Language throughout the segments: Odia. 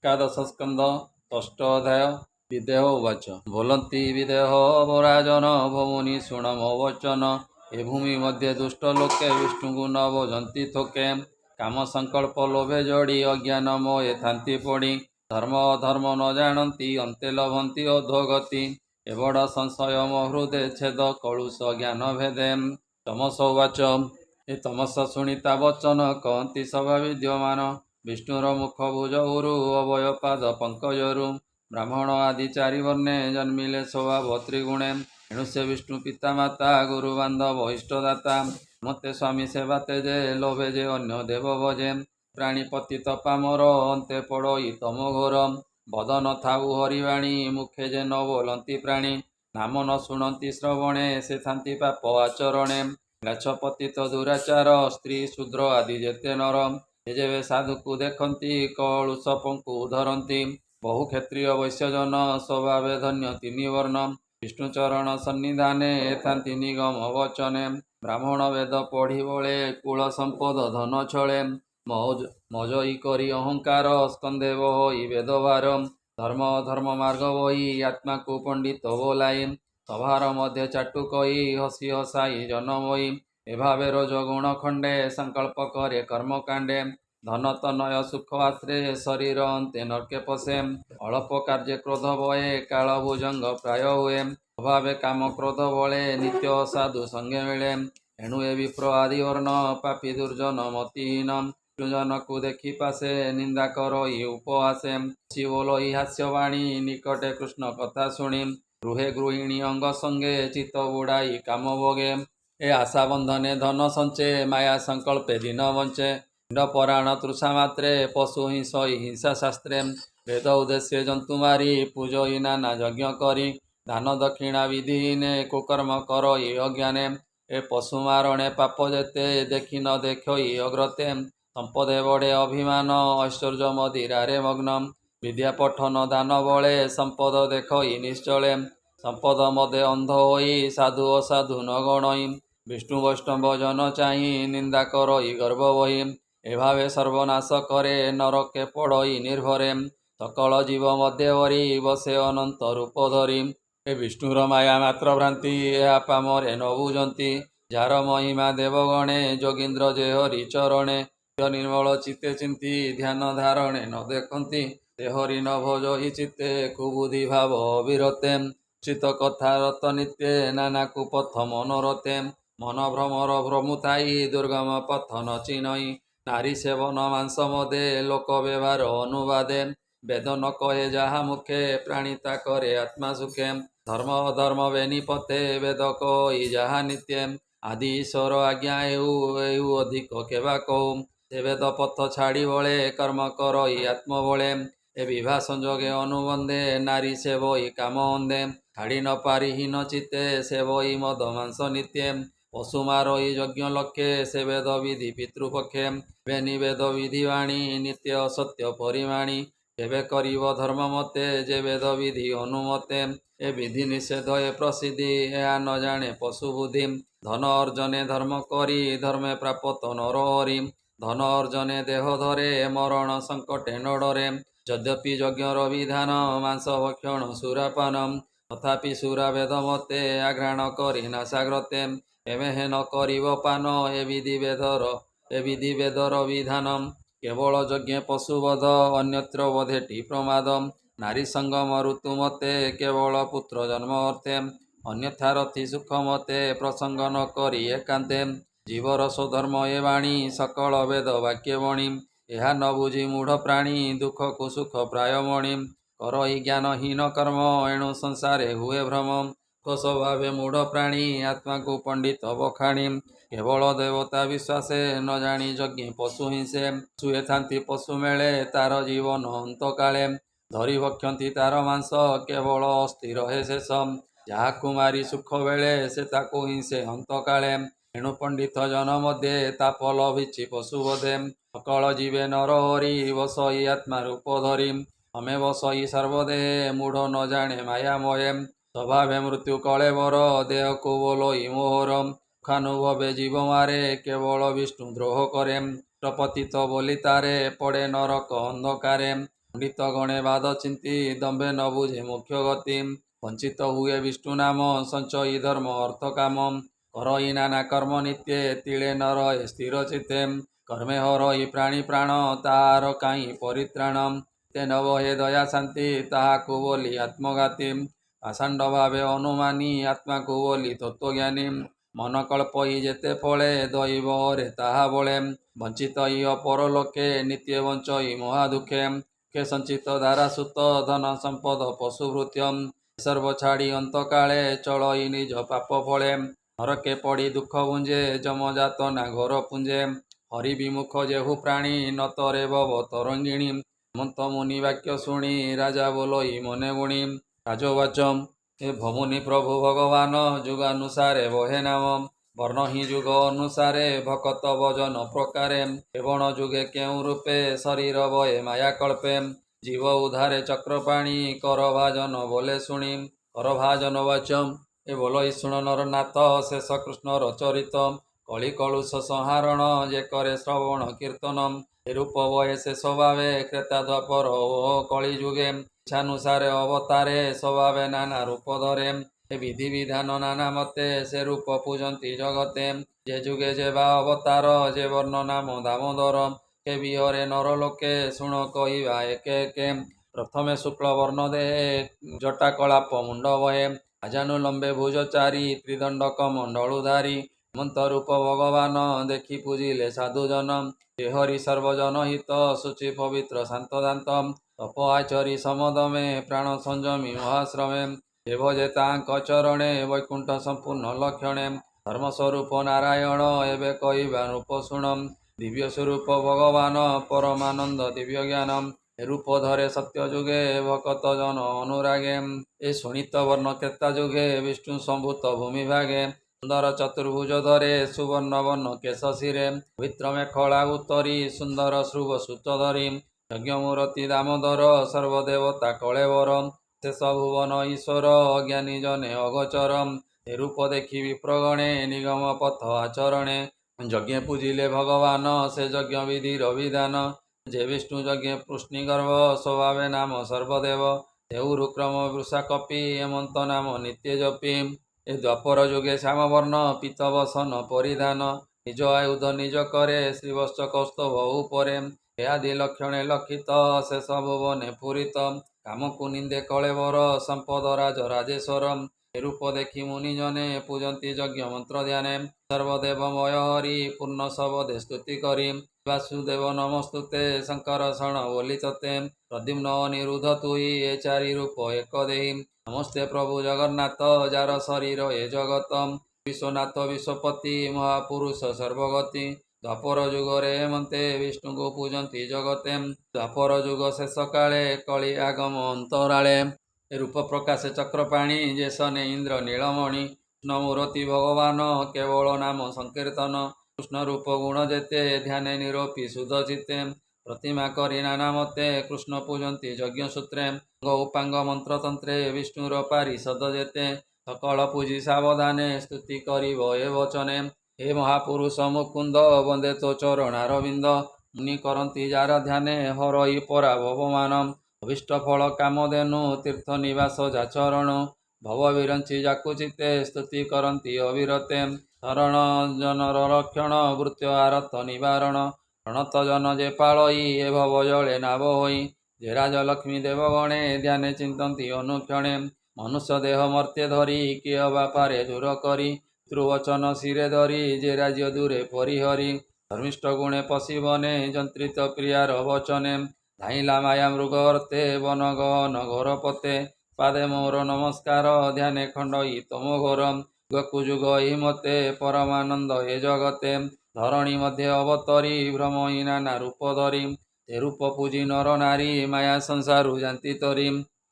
एकादशस्कन्ध षष्ठोऽध्याय विदेह उवाच बोलन्ति विदेह वराजन भमुनि शुणमो वचन ए भूमि मध्ये दुष्ट लोके विष्णुଙ୍କୁ न भजନ୍ତି थोके काम संकल्प लोभे जोड़ी अज्ञान मोहे थांति पड़ी धर्म अधर्म न जानन्ति अन्ते लभन्ति अधोगति ए बड़ संशय मो हृदे छेद कलुष ज्ञान भेदे तमस उवाच ए तमस शुणिता वचन कहन्ति सभा विद्यमान विष्णुर मुख भुज उरु अभय पाद पंकजरु ब्राह्मण आदि चारि वर्णे जन्मिले स्वभाव त्रिगुणे एणु से विष्णु पिता माता गुरु बांधव इष्टदाता मते स्वामी सेवा तेजे लोभे जे अन्य देव भजे प्राणी पतित पामर अन्ते पड़ई तम घोर बदन थाउ हरिवाणी मुखे जे न बोलंती प्राणी नाम न शुणंती श्रवणे से थांति पाप आचरणे गाछ पतित दुराचार स्त्री शूद्र आदि जेते नर जेबे साधु को देखती कलुष पंकु धरती बहु क्षत्रिय वैश्यजन स्वभावे धन्य तीन वर्ण विष्णुचरण सन्निधाने एथांति निगम वचने ब्राह्मण वेद पढ़ी बले कुल संपद धन छले मजई करी अहंकार स्कंदे बही वेदभार धर्म धर्म मार्ग बही आत्मा को पंडित बोलाई सभार मध्य चाटु कही हसी हसाई जनमयी एभावे रोज गुण खंडे संकल्प करे कर्म कांडे धन तनय सुख आश्रे शरीर अंते नरके पशे अल्प कार्य क्रोध भये काल भुजंग प्राय हुए अभावे काम क्रोध बले नित्य साधु संगे मिले एणु ए विप्र आदि वर्ण पापी दुर्जन मतिहीन जन को देखी पासे निंदा करो उपहासे शिवोलो हास्यवाणी निकटे कृष्ण कथा शुणी गृहे गृहिणी अंग संगे चित्त बुड़ाई काम भोगे ए आशा बंधने धन संचे माया संकल्पे दिन वंचे पराण तृषा मात्रे पशु हिंसई हिंसा शास्त्रे वेद उद्देश्य जंतु मारी पूजई नाना यज्ञ करी दान दक्षिणा विधिहीने कुकर्म करई अज्ञाने ए पशु मारणे पाप जेते देखि न देखई अग्रते संपदे बड़े अभिमान ऐश्वर्य मदिरारे मग्न विद्या पठन दान बले संपद देखई निश्चले संपद मदे अंध होई साधु असाधु न गणई विष्णु वैष्णव जन चाही निंदा करई गर्भ बही एभावे सर्वनाश करे नरके पड़ई निर्भरे सकल जीव मध्यवरी बसे अनंत रूप धरी ए विष्णुर माया मात्र भ्रांति या पामरे न बुझंती जार महिमा देवगणे जोगींद्र जे हरि चरणे निर्मल चित्ते चिंती ध्यान धारणे न देखंती ते हरि न भोजहि चित्ते कुबुद्धि भाव विरते चित कथा रत नित्ये नाना कुपथ मनोरते मन भ्रमर भ्रमुताई दुर्गम पथ न चिन्हई नारी सेवन मांस मदे लोक व्यवहार अनुवादे वेद न कहे जहा मुखे प्राणिता करे आत्मा सुखे धर्म अधर्म बेनिपते वेद कही जहा नित्ये आदि ईश्वर आज्ञा एउ अधिक केवा कहू से वेद पथ छाड़ी बले कर्म करई आत्म बले ए विवाह संजोगे अनुबंधे नारी सेवई काम अंधे छाड़ी न पारी हीन चित्ते सेवई मद मांस नित्ये पशु मारई यज्ञ लक्ष्ये से वेद विधि पितृपक्षे बेनि वेद विधिवाणी नित्य सत्य परिमाणी केवे करिव धर्म मते जे वेद विधि अनुमते ए विधि निषेध ए प्रसिद्धि या न जाने पशु बुद्धि धन अर्जने धर्म करी धर्मे प्राप्त नर हरि धन अर्जने देह धरे मरण संकटे न डरे यद्यपि यज्ञर विधान मांस भक्षण सुरापान तथापि सुरा वेद मते आघ्राण करी नाशाग्रते एमेहे न करिव पान ए विधि वेदर विधानम केवल यज्ञ पशुवध अन्यत्र वधेटी प्रमादम नारी संगम ऋतु मते केवल पुत्र जन्म अर्थे अन्यथा रथि सुख मते प्रसंग न करी एकांते जीवर स्वधर्म ए वाणी सकल वेद वाक्य बणी ଏହା न बुझी मूढ़ प्राणी दुख को सुख प्राय मणि करहि ज्ञानहीन कर्म एणु संसारे हुए भ्रम स्वभावे मूढ़ प्राणी आत्मा को पंडित बखाणी केवल देवता विश्वासे न जानी यज्ञ पशु हिंसे छुए थांति पशु मेले तार जीवन अंत काले धरी भक्षंती तार मांस केवल अस्थि रहे शेष जहाकु मारी सुख बेले से ताकु हिंसे अंत काले एणु पंडित जन मध्ये ताप लभिछि पशु बोधे सकल जीवे नर हरि बसई आत्मा रूप धरी हमें बसई सर्वदेहे मूढ़ न जाने माया मोहे स्वभावे मृत्यु कलेवर देह को बोलोई मोहर सुखानुभवे जीव मारे केवल विष्णु द्रोह करे प्रपतित बोली तारे पड़े नरक अंधकारे ପଣ୍ଡିତ ଗଣେ ବାଦ ଚିନ୍ତି ଦମ୍ଭେ ନ ବୁଝେ ମୁଖ୍ୟ ଗତି। ବଞ୍ଚିତ ହୁଏ ବିଷ୍ଣୁ ନାମ ସଞ୍ଚୟୀ ଧର୍ମ ଅର୍ଥ କାମ। କରଇ ନାନା କର୍ମ ନିତ୍ୟେ ତିଳେ ନ ରହେ ସ୍ଥିର ଚିତ୍ତେ। କର୍ମେ ହରଇ ପ୍ରାଣୀ ପ୍ରାଣ ତାହାର କାହିଁ ପରିତ୍ରାଣ। ତେ ନ ବହେ ଦୟା ଶାନ୍ତି ତାହାକୁ ବୋଲି ଆତ୍ମଘାତୀ। ପାଷାଣ୍ଡ ଭାବେ ଅନୁମାନୀ ଆତ୍ମାକୁ ବୋଲି ତତ୍ତ୍ୱଜ୍ଞାନୀ। ମନ କଳ୍ପଇ ଯେତେ ଫଳେ ଦୈବରେ ତାହା ବଳେ। ବଞ୍ଚିତ ଇହ ପରଲୋକେ ନିତ୍ୟ ବଞ୍ଚଇ ମହାଦୁଃଖେ। ସୁଖେ ସଞ୍ଚିତ ଦାରାସୁତ ଧନ ସମ୍ପଦ ପଶୁ ଭୃତ୍ୟମ୍। ସର୍ବ ଛାଡ଼ି ଅନ୍ତକାଳେ ଚଳଇ ନିଜ ପାପ ଫଳେ। ନରକେ ପଡ଼ି ଦୁଃଖ ବୁଞ୍ଜେ ଯମଯାତନା ଘୋର ପୁଞ୍ଜେ। ହରି ବିମୁଖ ଯେହୁ ପ୍ରାଣୀ ନତରେ ଭବ ତରଙ୍ଗିଣୀ। ହେମନ୍ତ ମୁନି ବାକ୍ୟ ଶୁଣି ରାଜା ବୋଲଇ ମନେ ଗୁଣି। ରାଜବାଚ ଏ ଭମୁନି ପ୍ରଭୁ ଭଗବାନ ଯୁଗାନୁସାରେ ବହେ ନାମ। ବର୍ଣ୍ଣ ହିଁ ଯୁଗ ଅନୁସାରେ ଭକତ ଭଜନ ପ୍ରକାରେ। ଶ୍ରବଣ ଯୁଗେ କେଉଁ ରୂପେ ଶରୀର ବଏ ମାୟା କଳ୍ପେ। ଜୀବ ଉଦ୍ଧାରେ ଚକ୍ରପାଣି କର ଭାଜନ ବୋଲେ ଶୁଣି। କର ଭାଜନ ବାଚ ଏ ବୋଲଇ ଶୁଣ ନରନାଥ ଶେଷ କୃଷ୍ଣର ଚରିତ। କଳି କଳୁଷ ସଂହାରଣ ଯେ କରେ ଶ୍ରବଣ କୀର୍ତ୍ତନ। ଏ ରୂପ ବଏ ଶେଷ ଭାବେ କ୍ରେତା ଦ୍ୱାପର ଓ କଳି ଯୁଗେ। ଇଚ୍ଛାନୁସାରେ ଅବତାରେ ସ୍ୱଭାବେ ନାନା ରୂପ ଧରେ। ଏ ବିଧି ବିଧାନ ନାନା ମତେ ସେ ରୂପ ପୂଜନ୍ତି ଜଗତେ। ଯେ ଯୁଗେ ଯେ ବା ଅବତାର ଯେ ବର୍ଣ୍ଣ ନାମ ଦାମୋଦର। କେ ବିହରେ ନରଲୋକେ ଶୁଣ କହିବା ଏକେ ଏକେ। ପ୍ରଥମେ ଶୁକ୍ଳ ବର୍ଣ୍ଣ ଦେହେ ଜଟା କଳାପ ମୁଣ୍ଡ ବହେ। ଆଜାନୁଲମ୍ବେ ଭୁଜ ଚାରି ତ୍ରିଦଣ୍ଡକ ମଣ୍ଡଳୁଧାରୀ। ହେମନ୍ତ ରୂପ ଭଗବାନ ଦେଖି ପୂଜିଲେ ସାଧୁଜନ। ସେ ହରି ସର୍ବଜନ ହିତ ଶୁଚି ପବିତ୍ର ଶାନ୍ତ ଦାନ୍ତ। ତପ ଆଚରି ସମଦମେ ପ୍ରାଣ ସଂଯମୀ ମହାଶ୍ରମେ। ଯେ ଭଜେ ତାଙ୍କ ଚରଣେ ବୈକୁଣ୍ଠ ସମ୍ପୂର୍ଣ୍ଣ ଲକ୍ଷଣେ। ଧର୍ମସ୍ୱରୂପ ନାରାୟଣ ଏବେ କହିବା ରୂପ ଶୁଣ। ଦିବ୍ୟ ସ୍ୱରୂପ ଭଗବାନ ପରମାନନ୍ଦ ଦିବ୍ୟ ଜ୍ଞାନ। ଏ ରୂପ ଧରେ ସତ୍ୟ ଯୁଗେ ଭକତ ଜନ ଅନୁରାଗେ। ଏ ଶୋଣିତ ବର୍ଣ୍ଣ କ୍ରେତା ଯୁଗେ ବିଷ୍ଣୁ ସମ୍ଭୂତ ଭୂମି ଭାଗେ। ସୁନ୍ଦର ଚତୁର୍ଭୁଜ ଧରେ ସୁବର୍ଣ୍ଣ ବର୍ଣ୍ଣ କେଶ ଶିରେ। ପବିତ୍ର ମେଖଳା ଉତ୍ତରୀ ସୁନ୍ଦର ଶୃଭ ସୂଚ ଧରି। ଯଜ୍ଞମୂରତି ଦାମୋଦର ସର୍ବଦେବତା କଳେବର। ଶେଷ ଭୁବନ ଈଶ୍ୱର ଅଜ୍ଞାନୀ ଜନେ ଅଗୋଚର। ଏ ରୂପ ଦେଖି ବିପ୍ରଗଣେ ନିଗମ ପଥ ଆଚରଣେ। ଯଜ୍ଞେ ପୂଜିଲେ ଭଗବାନ ସେ ଯଜ୍ଞ ବିଧିର ବିଧାନ। ଯେ ବିଷ୍ଣୁ ଯଜ୍ଞେ ପୃଷ୍ଣି ଗର୍ଭ ସ୍ୱଭାବେ ନାମ ସର୍ବଦେବ। ଦେଉରୁ କ୍ରମ ବୃଷା କପି ହେମନ୍ତ ନାମ ନିତ୍ୟ ଜପି। ଏ ଦ୍ୱାପର ଯୁଗେ ଶ୍ୟାମବର୍ଣ୍ଣ ପୀତ ବସନ ପରିଧାନ। ନିଜ ଆୟୁଧ ନିଜ କରେ ଶ୍ରୀବତ୍ସ କୌସ୍ତଭ ଉପରେ। ଏ ଆଦି ଲକ୍ଷଣେ ଲକ୍ଷିତ ଶେଷ ଭୁବନେ ପୂରିତ। କାମକୁ ନିନ୍ଦେ କଳେବର ସମ୍ପଦ ରାଜ ରାଜେଶ୍ୱର। ଏ ରୂପ ଦେଖି ମୁନି ଜନେ ପୂଜନ୍ତି ଯଜ୍ଞ ମନ୍ତ୍ର ଧ୍ୟାନେ। ସର୍ବଦେବମୟ ହରି ପୂର୍ଣ୍ଣ ଶବଦେ ସ୍ତୁତି କରି। ବାସୁଦେବ ନମସ୍ତୁତେ ଶଙ୍କର ଶରଣ ବୋଲି ତତେ। ପ୍ରଦ୍ୟୁମ୍ନ ଅନିରୁଦ୍ଧ ତୁହି ଏ ଚାରି ରୂପ ଏକ ଦେହି। ନମସ୍ତେ ପ୍ରଭୁ ଜଗନ୍ନାଥ ଯାର ଶରୀର ଏ ଜଗତ। ବିଶ୍ୱନାଥ ବିଶ୍ୱପତି ମହାପୁରୁଷ ସର୍ବଗତି। ଦ୍ୱାପର ଯୁଗରେ ହେମନ୍ତେ ବିଷ୍ଣୁଙ୍କୁ ପୂଜନ୍ତି ଜଗତେ। ଦ୍ୱାପର ଯୁଗ ଶେଷ କାଳେ କଳି ଆଗମ ଅନ୍ତରାଳେ। ଏ ରୂପ ପ୍ରକାଶେ ଚକ୍ରପାଣି ଯେ ସନେ ଇନ୍ଦ୍ର ନୀଳମଣି। କୃଷ୍ଣ ମୂରତି ଭଗବାନ କେବଳ ନାମ ସଂକୀର୍ତ୍ତନ। କୃଷ୍ଣ ରୂପ ଗୁଣ ଯେତେ ଧ୍ୟାନେ ନିରୋପି ଶୁଦ୍ଧ ଚିତ୍ତେ। ପ୍ରତିମା କରି ନାନା ମତେ କୃଷ୍ଣ ପୂଜନ୍ତି ଯଜ୍ଞ ସୂତ୍ରେ। ଅଙ୍ଗ ଉପାଙ୍ଗ ମନ୍ତ୍ର ତନ୍ତ୍ରେ ବିଷ୍ଣୁର ପାରିଷଦ ଯେତେ। ସକଳ ପୂଜି ସାବଧାନେ ସ୍ତୁତି କରିବ ଏ ବଚନେ। ହେ ମହାପୁରୁଷ ମୁକୁନ୍ଦ ବନ୍ଦେ ତୋ ଚରଣାରବିନ୍ଦ। ମୁନି କରନ୍ତି ଯାର ଧ୍ୟାନେ ହରଇ ପରା ଭବମାନ। ଅଭିଷ୍ଟ ଫଳ କାମଧେନୁ ତୀର୍ଥ ନିବାସ ଯାଚରଣ। ଭବ ବିରଞ୍ଚି ଯାକୁ ଚିତେ ସ୍ତୁତି କରନ୍ତି ଅବିରତେ। ଶରଣ ଜନର ରକ୍ଷଣ ଭୃତ୍ୟ ଆରତ ନିବାରଣ। ପ୍ରଣତ ଜନ ଯେ ପାଳଇ ଏ ଭବ ଜଳେ ନାବ ହୋଇ। ଯେ ରାଜଲକ୍ଷ୍ମୀ ଦେବଗଣେ ଧ୍ୟାନେ ଚିନ୍ତନ୍ତି ଅନୁକ୍ଷଣେ। ମନୁଷ୍ୟ ଦେହ ମର୍ତ୍ତେ ଧରି କିଏ ବା ପାରେ ଦୂର କରି। ପିତୃବଚନ ଶିରେ ଧରି ଯେ ରାଜ୍ୟ ଦୂରେ ପରିହରି। ଧର୍ମିଷ୍ଠ ଗୁଣେ ପଶିବନେ ଯନ୍ତ୍ରିତ ପ୍ରିୟାର ବଚନେ। ଧାଇଁଲା ମାୟା ମୃଗ ଅର୍ତେ ବନ ଗହନ ଘୋର ପତେ। ପାଦେ ମୋର ନମସ୍କାର ଧ୍ୟାନେ ଖଣ୍ଡଇ ତମ ଘୋର। ଯୁଗକୁ ଯୁଗ ଏହି ମତେ ପରମାନନ୍ଦ ଏ ଜଗତେ। ଧରଣୀ ମଧ୍ୟ ଅବତରି ଭ୍ରମଇ ନାନା ରୂପ ଧରି। ସେ ରୂପ ପୂଜି ନର ନାରୀ ମାୟା ସଂସାରୁ ଯାନ୍ତି ତରି।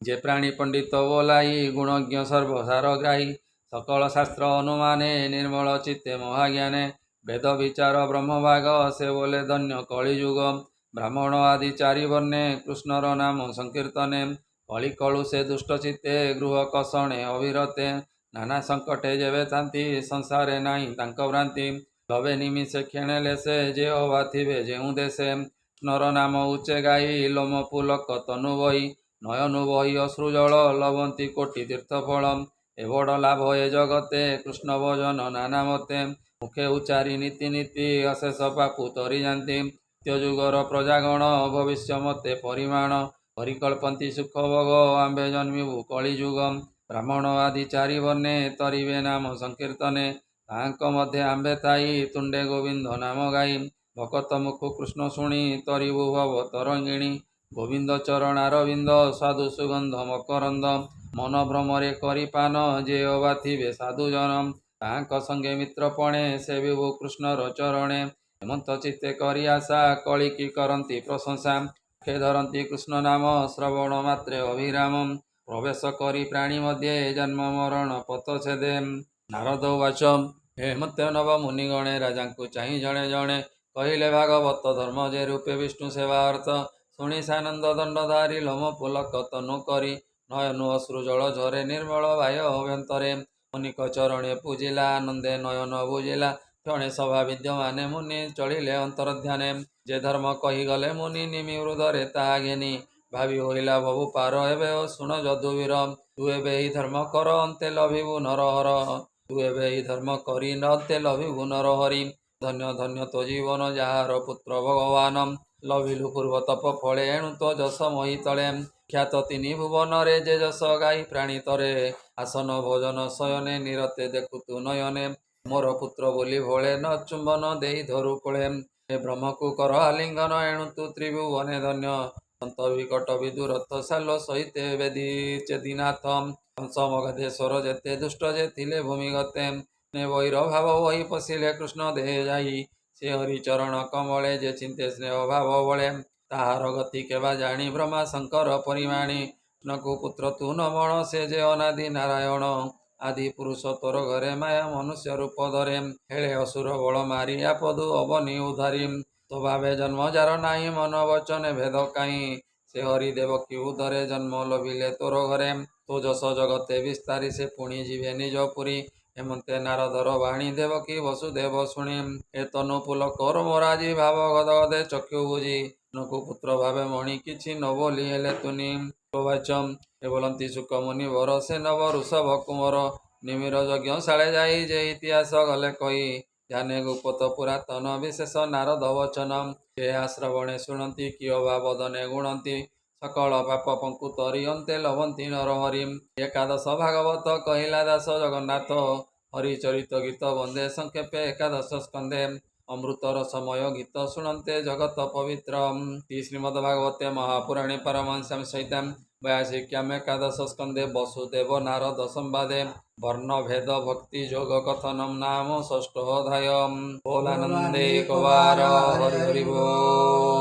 ଯେ ପ୍ରାଣୀ ପଣ୍ଡିତ ବୋଲାଇ ଗୁଣଜ୍ଞ ସର୍ବସାର ଗ୍ରାହୀ। ସକଳ ଶାସ୍ତ୍ର ଅନୁମାନେ ନିର୍ମଳ ଚିତ୍ତେ ମହାଜ୍ଞାନେ। ବେଦ ବିଚାର ବ୍ରହ୍ମଭାଗ ସେ ବୋଲେ ଧନ୍ୟ କଳିଯୁଗ। ବ୍ରାହ୍ମଣ ଆଦି ଚାରି ବର୍ଣ୍ଣେ କୃଷ୍ଣର ନାମ ସଂକୀର୍ତ୍ତନେ। କଳି କଳୁ ସେ ଦୁଷ୍ଟ ଚିତ୍ତେ ଗୃହ କଷଣେ ଅବିରତେ। ନାନା ସଙ୍କଟେ ଯେବେ ଥାନ୍ତି ସଂସାରେ ନାହିଁ ତାଙ୍କ ଭ୍ରାନ୍ତି। ଲବେ ନିମିଷେ କ୍ଷଣେ ଲେସେ ଯେ ଅବା ଥିବେ ଯେଉଁ ଦେଶେ। କୃଷ୍ଣର ନାମ ଉଚ୍ଚେ ଗାଇ ଲୋମ ପୁଲକ ତନୁ ବହି ନୟନୁ ବହି ଅଶ୍ରୁ ଜଳ ଲବନ୍ତି କୋଟି ତୀର୍ଥ ଫଳ ଏ ବଡ଼ ଲାଭ ଏ ଜଗତେ କୃଷ୍ଣ ଭଜନ ନାନା ମତେ ମୁଖେ ଉଚ୍ଚାରି ନୀତି ନୀତି ଅଶେଷ ପାପୁ ତରି ଯାନ୍ତି ଯୁଗର ପ୍ରଜାଗଣ ଭବିଷ୍ୟ ମତେ ପରିମାଣ ପରିକଳ୍ପନ୍ତି ସୁଖ ଭୋଗ ଆମ୍ଭେ ଜନ୍ମିବୁ କଳି ଯୁଗ ବ୍ରାହ୍ମଣ ଆଦି ଚାରି ବର୍ଣ୍ଣେ ତରିବେ ନାମ ସଂକୀର୍ତ୍ତନେ ତାଙ୍କ ମଧ୍ୟରେ ଆମ୍ଭେ ଥାଇ ତୁଣ୍ଡେ ଗୋବିନ୍ଦ ନାମ ଗାଇ ଭକତ ମୁଖୁ କୃଷ୍ଣ ଶୁଣି ତରିବୁ ଭବ ତରଙ୍ଗିଣୀ ଗୋବିନ୍ଦ ଚରଣାରବିନ୍ଦ ସାଧୁ ସୁଗନ୍ଧ ମକରନ୍ଦ ମନ ଭ୍ରମରେ କରିପାନ ଯେ ଅବା ଥିବେ ସାଧୁଜନ ତାଙ୍କ ସଙ୍ଗେ ମିତ୍ରପଣେ ସେବିବୁ କୃଷ୍ଣର ଚରଣେ ହେମନ୍ତ ଚିତ୍ତେ କରି ଆଶା କଳିକି କରନ୍ତି ପ୍ରଶଂସା ମୁଖେ ଧରନ୍ତି କୃଷ୍ଣ ନାମ ଶ୍ରବଣ ମାତ୍ରେ ଅଭିରାମ ପ୍ରବେଶ କରି ପ୍ରାଣୀ ମଧ୍ୟରେ ଜନ୍ମ ମରଣ ପଥ ଛେଦେ ନାରଦ ବାଚ ହେମନ୍ତ ନବ ମୁନିଗଣେ ରାଜାଙ୍କୁ ଚାହିଁ ଜଣେ ଜଣେ କହିଲେ ଭାଗବତ ଧର୍ମ ଯେ ରୂପେ ବିଷ୍ଣୁ ସେବା ଅର୍ଥ ଶୁଣି ସାନନ୍ଦ ଦଣ୍ଡଧାରୀ ଲୋମ ପୁଲକ ତନୁ କରି ନୟନୁ ଅଶ୍ରୁ ଜଳ ଝରେ ନିର୍ମଳ ବାହ୍ୟ ଅଭ୍ୟନ୍ତରେ ମୁନିକ ଚରଣେ ପୂଜିଲା ଆନନ୍ଦେ ନୟନ ବୁଝିଲା କ୍ଷଣେ ସଭା ବିଦ୍ୟମାନେ ମୁନି ଚଳିଲେ ଅନ୍ତର୍ଧ୍ୟାନେ ଯେ ଧର୍ମ କହିଗଲେ ମୁନି ନିମି ହୃଦରେ ତାହା ଘେନି ଭାବି ହୋଇଲା ଭବୁ ପାର ଏବେ ଶୁଣ ଯଦୁବୀର ତୁ ଏବେ ଏହି ଧର୍ମ କର ଅନ୍ତେ ଲଭିବୁ ନରହର ତୁ ଏବେ ଏହି ଧର୍ମ କରି ଅନ୍ତେ ଲଭିବୁ ନରହରି ଧନ୍ୟ ଧନ୍ୟ ତୋ ଜୀବନ ଯାହାର ପୁତ୍ର ଭଗବାନ ଲଭିଲୁ ପୂର୍ବ ତପ ଫଳେ ଏଣୁ ତୋ ଯଶ ମହି ତଳେ ଖ୍ୟାତ ତିନି ଭୁବନରେ ଯେ ଯଶ ଗାଇ ପ୍ରାଣୀ ତରେ ଆସନ ଭୋଜନ ଶୟନେ ନିରତେ ଦେଖୁ ତୁ ନୟନେ ମୋର ପୁତ୍ର ବୋଲି ଭୋଳେ ନ ଚୁମ୍ବନ ଦେଇ ଧରୁ କୋଳେ ଏ ବ୍ରହ୍ମକୁ କର ଆଲିଙ୍ଗନ ଏଣୁ ତୁ ତ୍ରିଭୁବନେ ଧନ୍ୟ ସନ୍ତ ବିକଟ ବିଦୁରଥ ସାଲ ସହିତେ ବେଦି ଚେଦିନାଥ ହଂସ ମଗଧେଶ୍ୱର ଯେତେ ଦୁଷ୍ଟ ଯେ ଥିଲେ ଭୂମିଗତେ ବୈର ଭାବ ବହି ପଶିଲେ କୃଷ୍ଣ ଦେହ ଯାଇ ସେ ହରିଚରଣ କମଳେ ଯେ ଚିନ୍ତେ ସ୍ନେହ ଭାବ ବଳେ ତାହାର ଗତି କେବା ଜାଣି ବ୍ରହ୍ମା ଶଙ୍କର ପରିମାଣୀ କୃଷ୍ଣକୁ ପୁତ୍ର ତୁ ନମଣ ସେ ଯେ ଅନାଦି ନାରାୟଣ ଆଦି ପୁରୁଷ ତୋର ଘରେ ମାୟା ମନୁଷ୍ୟ ରୂପ ଧରେ ହେଳେ ଅସୁର ବଳ ମାରି ଆପଦୁ ଅବନି ଉଧାରି ତୋ ଭାବେ ଜନ୍ମ ଯାର ନାହିଁ ମନ ବଚନେ ଭେଦ କାହିଁ ସେ ହରି ଦେବକୀ ଉଦରେ ଜନ୍ମ ଲଭିଲେ ତୋର ଘରେ ତୋ ଯଶ ଜଗତେ ବିସ୍ତାରି ସେ ପୁଣି ଯିବେ ନିଜ ପୁରୀ ହେମନ୍ତେ ନାରଦର ବାଣୀ ଦେବକୀ ବସୁଦେବ ଶୁଣି ଏ ତନୁ ପୁଲକର ମୋରାଜି ଭାବ ଗଦ ଗଦେ ଚକ୍ଷୁ ବୁଝି ନକୁ ପୁତ୍ର ଭାବେ ମଣି କିଛି ନ ବୋଲି ହେଲେ ତୁନି ବାଚ ଏ ବୋଲନ୍ତି ସୁକ ମୁନି ବର ସେ ନବ ଋଷଭ କୁମର ନିମିର ଯଜ୍ଞ ଶାଳେ ଯାଇ ଯେ ଇତିହାସ ଗଲେ କହି ଧ୍ୟାନେ ଗୁପତ ପୁରାତନ ବିଶେଷ ନାରଦ ବଚନ ସେ ଆଶ୍ରବଣେ ଶୁଣନ୍ତି କିଅ ବା ବଦନେ ଗୁଣନ୍ତି ସକଳ ପାପ ପଙ୍କୁ ତରିଅନ୍ତେ ଲଭନ୍ତି ନରହରି ଏକାଦଶ ଭାଗବତ କହିଲା ଦାସ ଜଗନ୍ନାଥ ହରିଚରିତ ଗୀତ ବନ୍ଦେ ସଂକ୍ଷେପେ ଏକାଦଶ ସ୍କନ୍ଧେ ଅମୃତର ସମୟ ଗୀତ ଶୁଣନ୍ତେ ଜଗତ ପବିତ୍ର ଶ୍ରୀମଦ ଭାଗବତେ ମହାପୁରାଣେ ପରମହଂସ୍ୟାଂ ସହିତାଂ 82 ଏକାଦଶ ସ୍କନ୍ଧେ ବସୁଦେବ ନାରଦ ସମ୍ବାଦେ ବର୍ଣ୍ଣ ଭେଦ ଭକ୍ତି ଯୋଗ କଥନମ୍ ନାମ ଷଷ୍ଠ ଅଧ୍ୟାୟ ବୋଲାନନ୍ଦେ କବାର ହରି ହରି ବୋଲ।